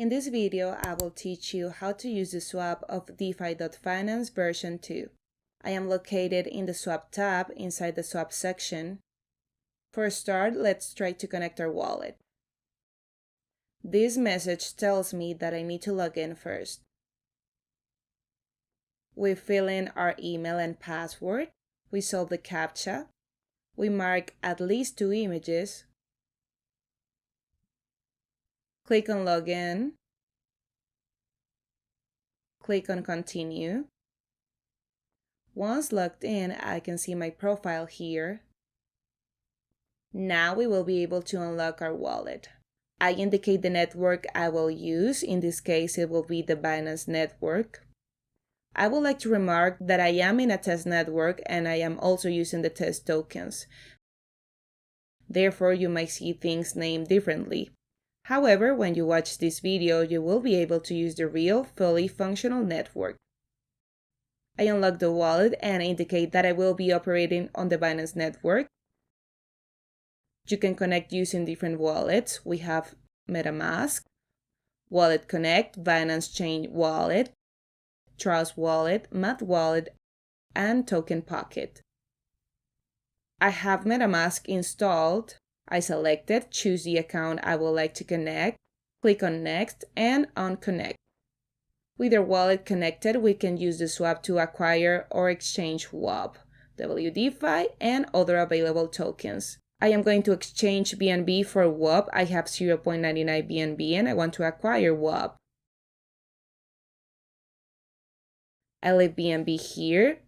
In this video, I will teach you how to use the swap of DeFi.Finance version 2. I am located in the Swap tab inside the Swap section. For a start, let's try to connect our wallet. This message tells me that I need to log in first. We fill in our email and password. We solve the CAPTCHA. We mark at least 2 images. Click on Login. Click on Continue. Once logged in, I can see my profile here. Now we will be able to unlock our wallet. I indicate the network I will use. In this case, it will be the Binance network. I would like to remark that I am in a test network and I am also using the test tokens. Therefore, you might see things named differently. However, when you watch this video, you will be able to use the real, fully functional network. I unlock the wallet and indicate that I will be operating on the Binance network. You can connect using different wallets. We have Metamask, Wallet Connect, Binance Chain Wallet, Trust Wallet, Math Wallet, and Token Pocket. I have Metamask installed. I select it, choose the account I would like to connect, click on Next, and on Connect. With our wallet connected, we can use the swap to acquire or exchange WOB, WDFI, and other available tokens. I am going to exchange BNB for WOB. I have 0.99 BNB and I want to acquire WOB. I leave BNB here,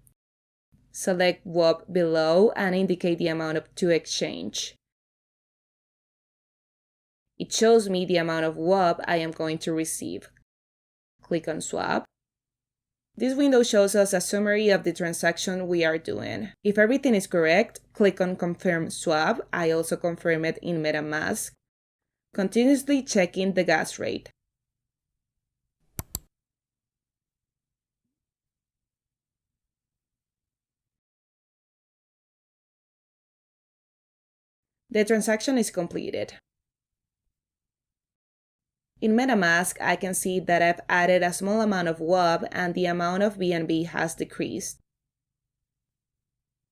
select WOB below, and indicate the amount to exchange. It shows me the amount of WOB I am going to receive. Click on Swap. This window shows us a summary of the transaction we are doing. If everything is correct, click on Confirm Swap. I also confirm it in Metamask, continuously checking the gas rate. The transaction is completed. In Metamask, I can see that I've added a small amount of WOB and the amount of BNB has decreased.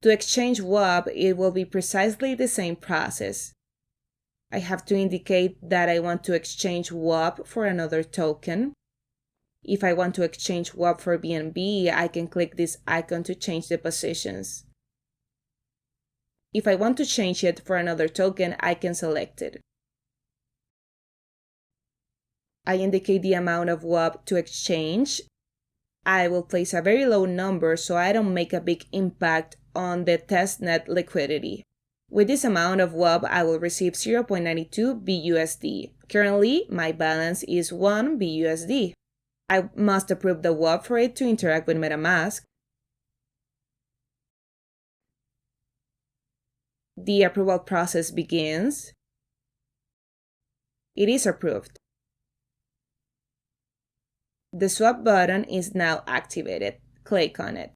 To exchange WOB, it will be precisely the same process. I have to indicate that I want to exchange WOB for another token. If I want to exchange WOB for BNB, I can click this icon to change the positions. If I want to change it for another token, I can select it. I indicate the amount of WOB to exchange. I will place a very low number so I don't make a big impact on the testnet liquidity. With this amount of WOB, I will receive 0.92 BUSD. Currently, my balance is 1 BUSD. I must approve the WOB for it to interact with Metamask. The approval process begins. It is approved. The swap button is now activated. Click on it.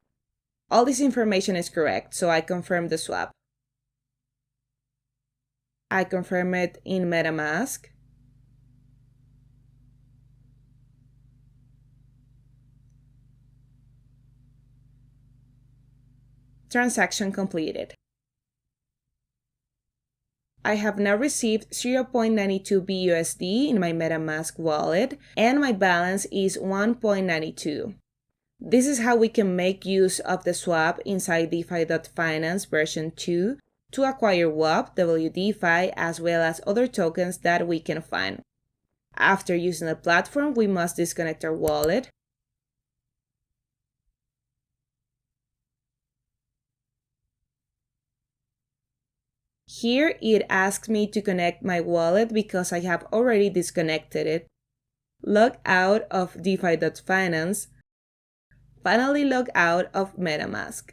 All this information is correct, so I confirm the swap. I confirm it in Metamask. Transaction completed. I have now received 0.92 BUSD in my Metamask wallet, and my balance is 1.92. This is how we can make use of the swap inside DeFi.Finance version 2 to acquire WOB, WDFI, as well as other tokens that we can find. After using the platform, we must disconnect our wallet. Here it asks me to connect my wallet because I have already disconnected it. Log out of DeFi.Finance. Finally log out of Metamask.